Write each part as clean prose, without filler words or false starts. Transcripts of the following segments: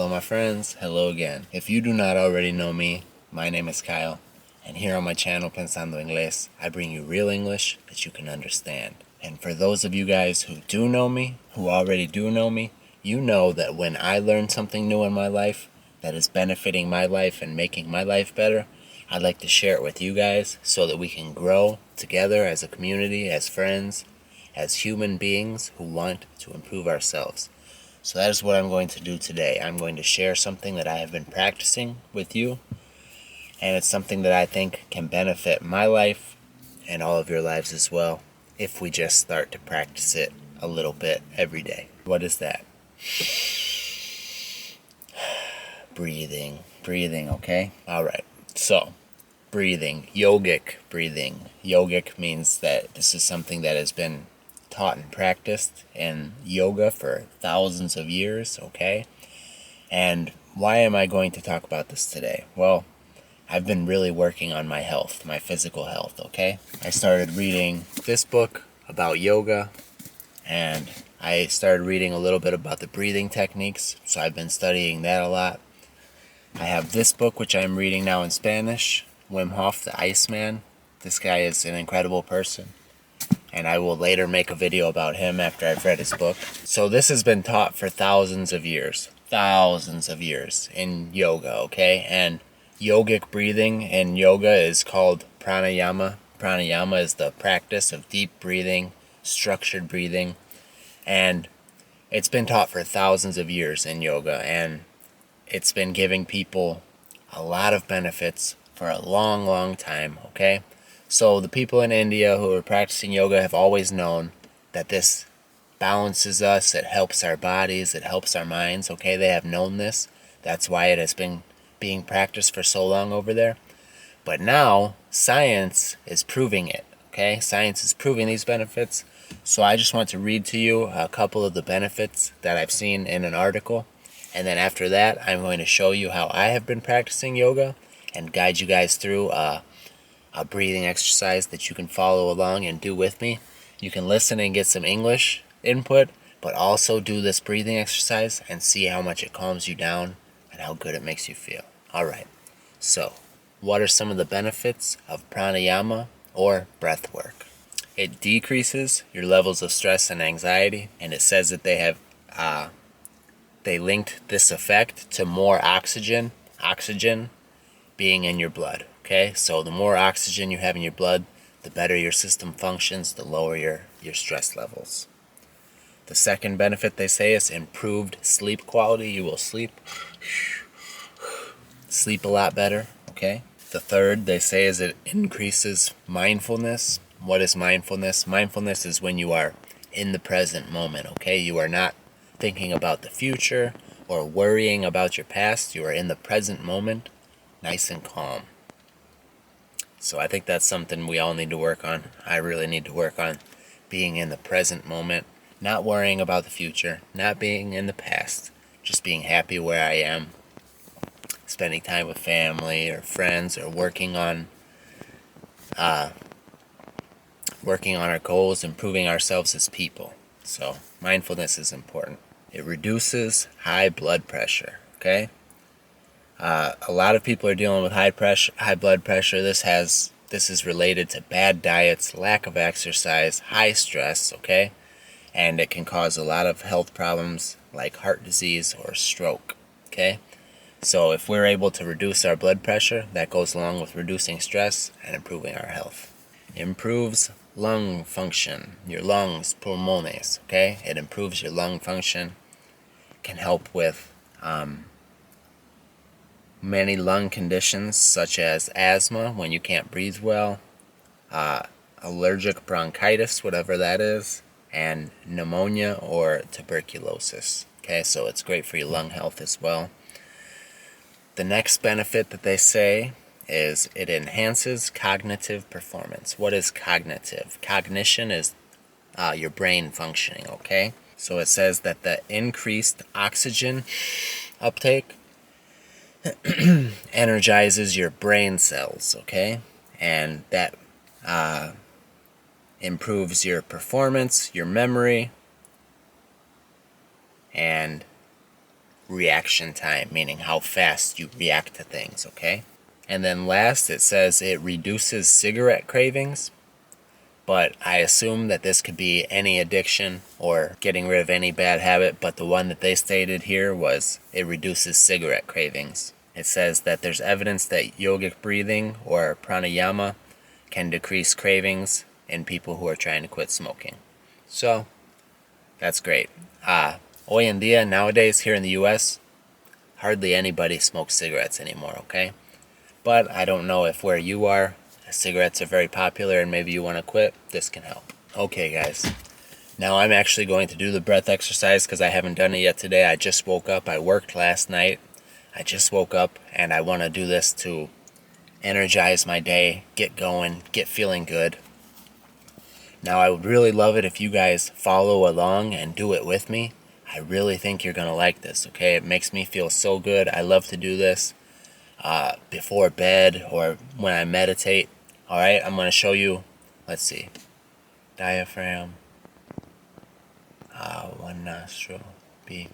Hello my friends, hello again. If you do not already know me, my name is Kyle, and here on my channel Pensando Inglés, I bring you real English that you can understand. And for those of you guys who do know me, who already do know me, you know that when I learn something new in my life that is benefiting my life and making my life better, I'd like to share it with you guys so that we can grow together as a community, as friends, as human beings who want to improve ourselves. So that is what I'm going to do today. I'm going to share something that I have been practicing with you, and it's something that I think can benefit my life and all of your lives as well if we just start to practice it a little bit every day. What is that? Breathing, okay? Alright, so breathing, yogic breathing. Yogic means that this is something that has been taught and practiced in yoga for thousands of years, okay? And why am I going to talk about this today? Well, I've been really working on my health, my physical health, okay? I started reading this book about yoga, and I started reading a little bit about the breathing techniques, so I've been studying that a lot. I have this book, which I'm reading now in Spanish, Wim Hof, the Iceman. This guy is an incredible person, and I will later make a video about him after I've read his book. So this has been taught for thousands of years in yoga, okay? And yogic breathing in yoga is called pranayama. Pranayama is the practice of deep breathing, structured breathing, and it's been taught for thousands of years in yoga, and it's been giving people a lot of benefits for a long, long time, okay? So the people in India who are practicing yoga have always known that this balances us, it helps our bodies, it helps our minds, okay? They have known this. That's why it has been being practiced for so long over there. But now, science is proving it, okay? Science is proving these benefits. So I just want to read to you a couple of the benefits that I've seen in an article. And then after that, I'm going to show you how I have been practicing yoga and guide you guys through a breathing exercise that you can follow along and do with me. You can listen and get some English input, but also do this breathing exercise and see how much it calms you down and how good it makes you feel. Alright, so what are some of the benefits of pranayama or breath work? It decreases your levels of stress and anxiety, and it says that they linked this effect to more oxygen being in your blood. Okay, so the more oxygen you have in your blood, the better your system functions, the lower your stress levels. The second benefit they say is improved sleep quality. You will sleep a lot better, okay? The third they say is it increases mindfulness. What is mindfulness? Mindfulness is when you are in the present moment, okay? You are not thinking about the future or worrying about your past. You are in the present moment, nice and calm. So I think that's something we all need to work on. I really need to work on being in the present moment, not worrying about the future, not being in the past, just being happy where I am, spending time with family or friends, or working on our goals, improving ourselves as people. So mindfulness is important. It reduces high blood pressure, okay? A lot of people are dealing with high blood pressure. This is related to bad diets, lack of exercise, high stress, okay? And it can cause a lot of health problems like heart disease or stroke, okay? So if we're able to reduce our blood pressure, that goes along with reducing stress and improving our health. Improves lung function, your lungs, pulmones, okay? It improves your lung function, can help with many lung conditions such as asthma when you can't breathe well, allergic bronchitis, whatever that is, and pneumonia or tuberculosis. Okay, so it's great for your lung health as well. The next benefit that they say is it enhances cognitive performance. What is cognitive? Cognition is your brain functioning, okay? So it says that the increased oxygen uptake energizes your brain cells, okay? And that improves your performance, your memory, and reaction time, meaning how fast you react to things, okay? And then last, it says it reduces cigarette cravings, but I assume that this could be any addiction or getting rid of any bad habit, but the one that they stated here was it reduces cigarette cravings. It says that there's evidence that yogic breathing or pranayama can decrease cravings in people who are trying to quit smoking. So, that's great. Hoy en día, nowadays, here in the US, hardly anybody smokes cigarettes anymore, okay? But I don't know if where you are, cigarettes are very popular and maybe you want to quit. This can help. Okay, guys. Now I'm actually going to do the breath exercise because I haven't done it yet today. I just woke up. I worked last night. I just woke up and I want to do this to energize my day, get going, get feeling good. Now I would really love it if you guys follow along and do it with me. I really think you're going to like this, okay? It makes me feel so good. I love to do this before bed or when I meditate. Alright, I'm going to show you, let's see, diaphragm, one nostril, B.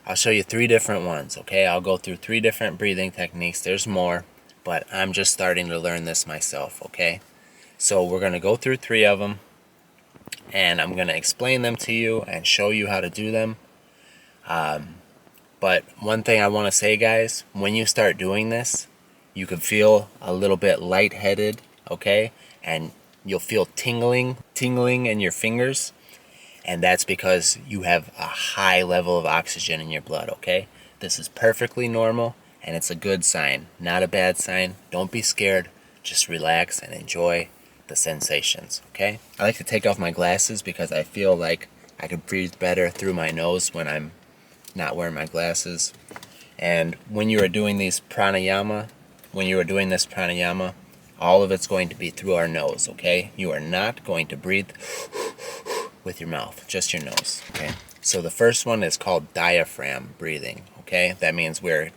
I'll show you 3 different ones, okay? I'll go through 3 different breathing techniques. There's more, but I'm just starting to learn this myself, okay? So we're going to go through 3 of them, and I'm going to explain them to you and show you how to do them. But one thing I want to say, guys, when you start doing this, you can feel a little bit lightheaded, okay? And you'll feel tingling in your fingers. And that's because you have a high level of oxygen in your blood, okay? This is perfectly normal, and it's a good sign, not a bad sign. Don't be scared. Just relax and enjoy the sensations, okay? I like to take off my glasses because I feel like I can breathe better through my nose when I'm not wearing my glasses. And when you are doing this pranayama, all of it's going to be through our nose, okay? You are not going to breathe with your mouth, just your nose, okay? So the first one is called diaphragm breathing, okay? That means we're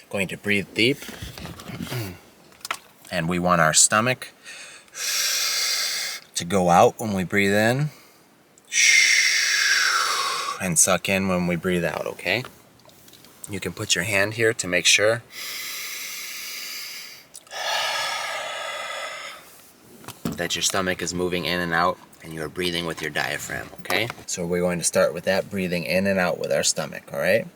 going to breathe deep, and we want our stomach to go out when we breathe in, and suck in when we breathe out, okay? You can put your hand here to make sure. That your stomach is moving in and out and you are breathing with your diaphragm, okay? So we're going to start with that, breathing in and out with our stomach, all right?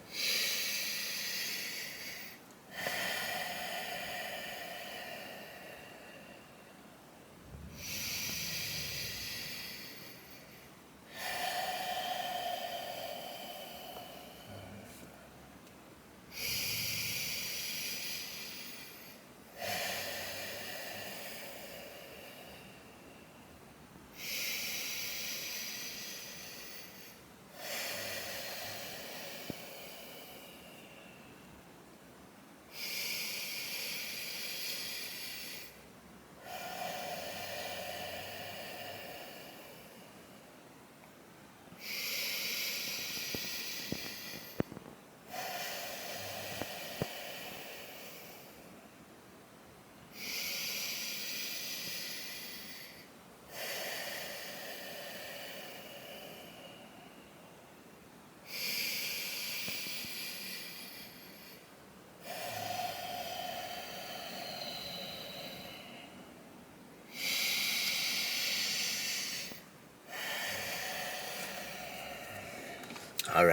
All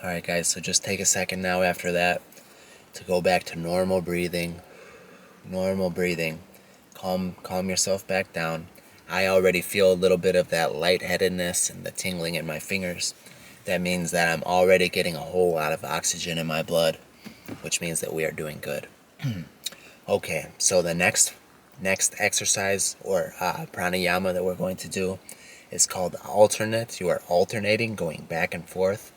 right, guys, so just take a second now after that to go back to normal breathing. Calm yourself back down. I already feel a little bit of that lightheadedness and the tingling in my fingers. That means that I'm already getting a whole lot of oxygen in my blood, which means that we are doing good. Okay, so the next exercise or pranayama that we're going to do is called alternate. You are alternating, going back and forth.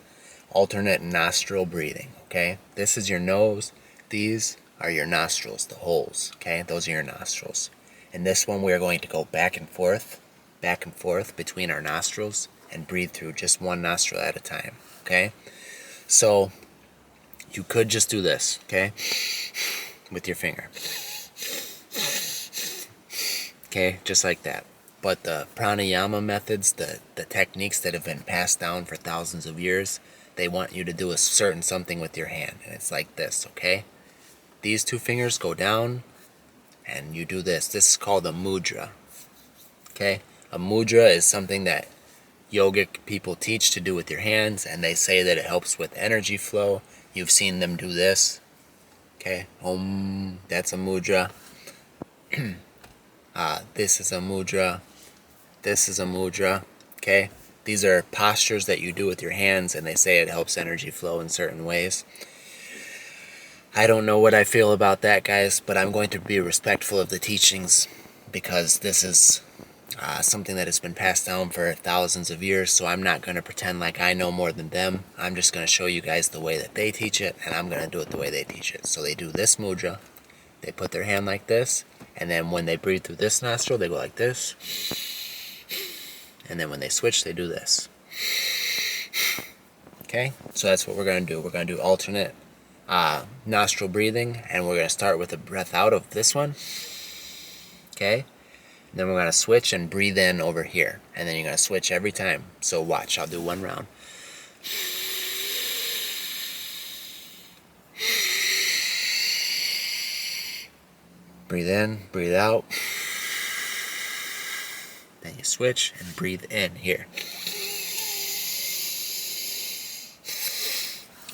Alternate nostril breathing, okay? This is your nose. These are your nostrils, the holes, okay? Those are your nostrils. In this one, we are going to go back and forth between our nostrils and breathe through just one nostril at a time, okay? So you could just do this, okay? With your finger. Okay, just like that. But the pranayama methods, the techniques that have been passed down for thousands of years, they want you to do a certain something with your hand, and it's like this, okay? These two fingers go down, and you do this. This is called a mudra, okay? A mudra is something that yogic people teach to do with your hands, and they say that it helps with energy flow. You've seen them do this, okay? Om, that's a mudra. This is a mudra. This is a mudra, okay? These are postures that you do with your hands, and they say it helps energy flow in certain ways. I don't know what I feel about that, guys, but I'm going to be respectful of the teachings because this is something that has been passed down for thousands of years, so I'm not going to pretend like I know more than them. I'm just going to show you guys the way that they teach it, and I'm going to do it the way they teach it. So they do this mudra, they put their hand like this, and then when they breathe through this nostril, they go like this, and then when they switch, they do this. Okay, so that's what we're going to do. We're going to do alternate nostril breathing, and we're going to start with a breath out of this one, okay? And then we're going to switch and breathe in over here, and then you're going to switch every time. So watch, I'll do one round. Breathe in, breathe out. Then you switch and breathe in here.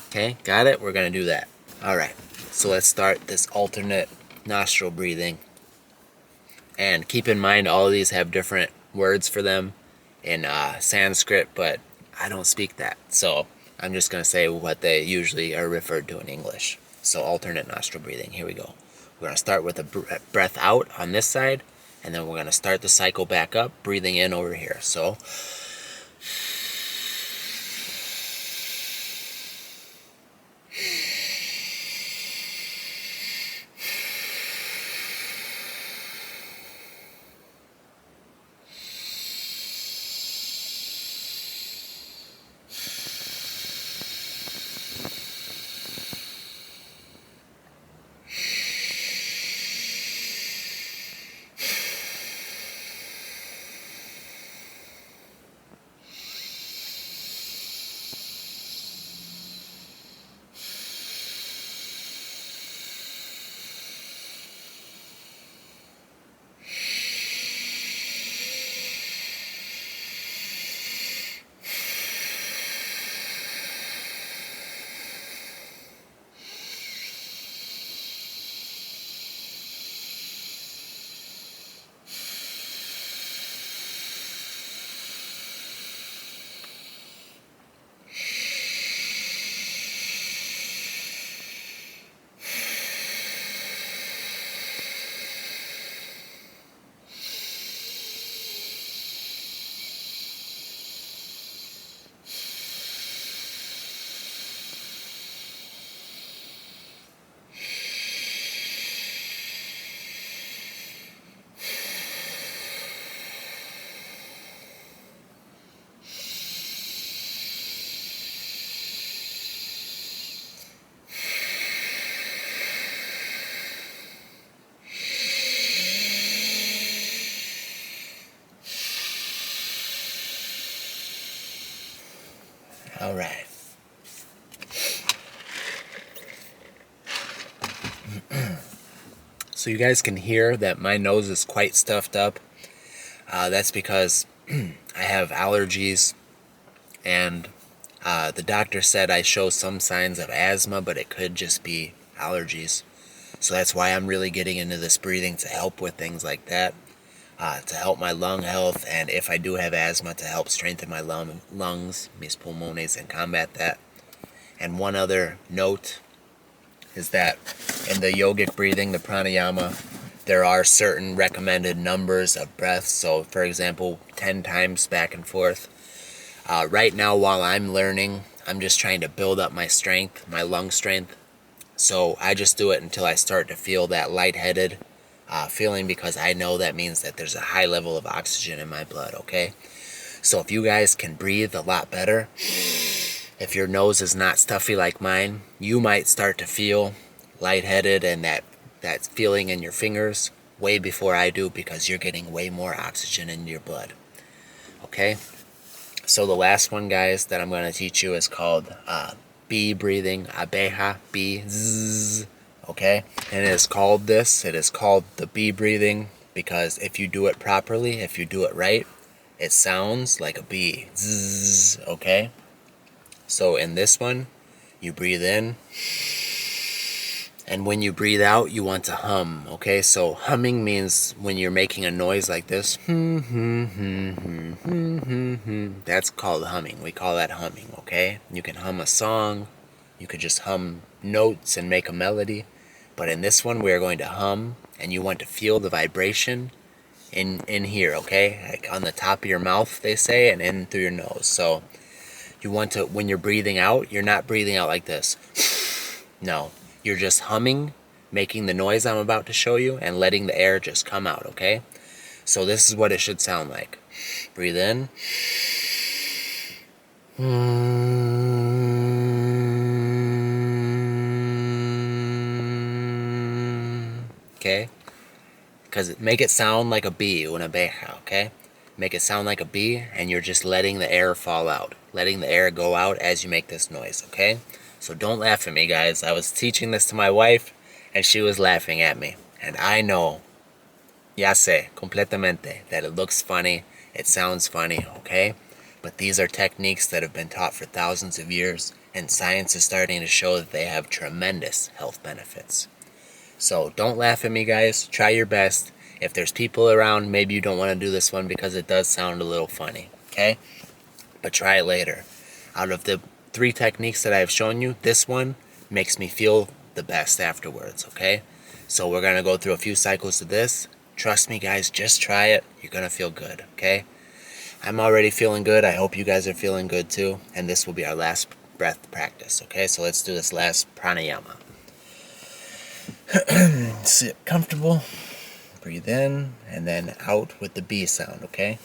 Okay, got it? We're going to do that. Alright, so let's start this alternate nostril breathing. And keep in mind, all of these have different words for them in Sanskrit, but I don't speak that. So I'm just going to say what they usually are referred to in English. So alternate nostril breathing, here we go. We're going to start with a breath out on this side, and then we're going to start the cycle back up, breathing in over here. So all right. So you guys can hear that my nose is quite stuffed up. That's because I have allergies, and the doctor said I show some signs of asthma, but it could just be allergies. So that's why I'm really getting into this breathing to help with things like that, to help my lung health, and if I do have asthma, to help strengthen my lungs, mis pulmones, and combat that. And one other note is that in the yogic breathing, the pranayama, there are certain recommended numbers of breaths. So for example, 10 times back and forth. Right now, while I'm learning, I'm just trying to build up my strength, my lung strength. So I just do it until I start to feel that lightheaded feeling, because I know that means that there's a high level of oxygen in my blood, okay? So if you guys can breathe a lot better, if your nose is not stuffy like mine, you might start to feel lightheaded and that feeling in your fingers way before I do, because you're getting way more oxygen in your blood, okay? So the last one, guys, that I'm going to teach you is called bee breathing, abeja, bee, zzz, okay? And it is called this. It is called the bee breathing because if you do it properly, if you do it right, it sounds like a bee, zzz, okay? So in this one, you breathe in, and when you breathe out, you want to hum, okay? So humming means when you're making a noise like this, that's called humming. We call that humming, okay? You can hum a song, you could just hum notes and make a melody, but in this one, we are going to hum, and you want to feel the vibration in here, okay? Like on the top of your mouth, they say, and in through your nose. So you want to, when you're breathing out, you're not breathing out like this. No, you're just humming, making the noise I'm about to show you, and letting the air just come out, okay? So this is what it should sound like. Breathe in. Okay? Because make it sound like a bee, una abeja, okay? Make it sound like a bee, and you're just letting the air fall out. Letting the air go out as you make this noise, okay? So don't laugh at me, guys. I was teaching this to my wife, and she was laughing at me. And I know, ya sé, completamente, that it looks funny, it sounds funny, okay? But these are techniques that have been taught for thousands of years, and science is starting to show that they have tremendous health benefits. So don't laugh at me, guys. Try your best. If there's people around, maybe you don't want to do this one because it does sound a little funny, okay? But try it later. Out of the 3 techniques that I've shown you, this one makes me feel the best afterwards, okay? So we're going to go through a few cycles of this. Trust me, guys, just try it. You're going to feel good, okay? I'm already feeling good. I hope you guys are feeling good too. And this will be our last breath practice, okay? So let's do this last pranayama. Sit comfortable. Breathe in and then out with the B sound, okay?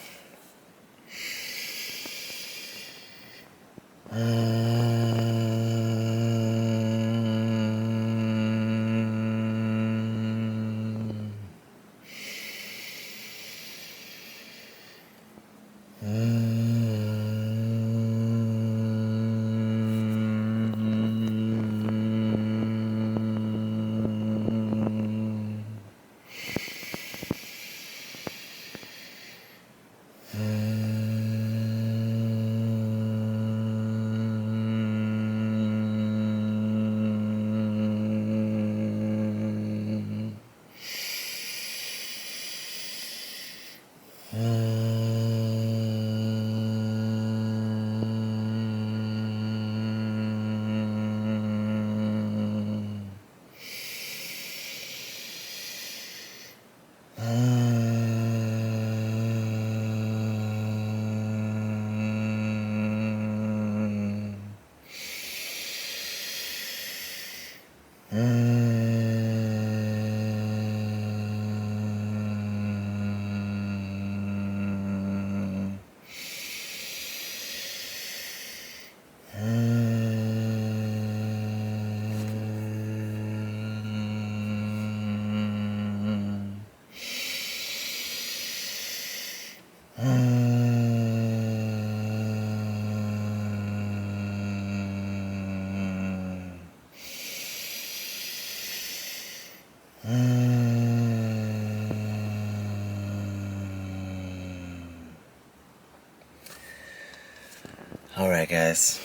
Alright, guys.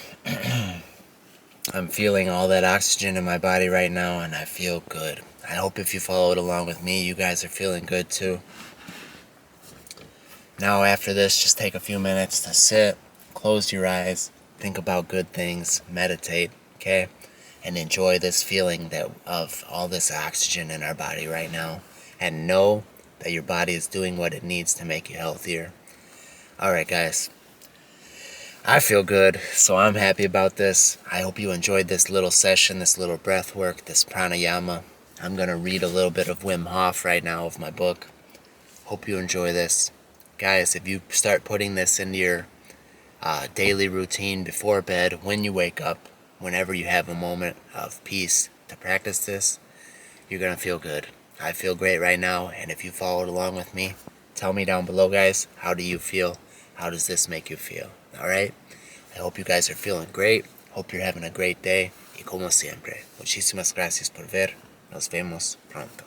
I'm feeling all that oxygen in my body right now, and I feel good. I hope if you followed along with me, you guys are feeling good too. Now after this, just take a few minutes to sit, close your eyes, think about good things, meditate, okay? And enjoy this feeling of all this oxygen in our body right now. And know that your body is doing what it needs to make you healthier. Alright, guys. I feel good, so I'm happy about this. I hope you enjoyed this little session, this little breath work, this pranayama. I'm going to read a little bit of Wim Hof right now of my book. Hope you enjoy this. Guys, if you start putting this into your daily routine before bed, when you wake up, whenever you have a moment of peace to practice this, you're going to feel good. I feel great right now, and if you followed along with me, tell me down below, guys, how do you feel? How does this make you feel? Alright? I hope you guys are feeling great. Hope you're having a great day. Y como siempre, muchísimas gracias por ver. Nos vemos pronto.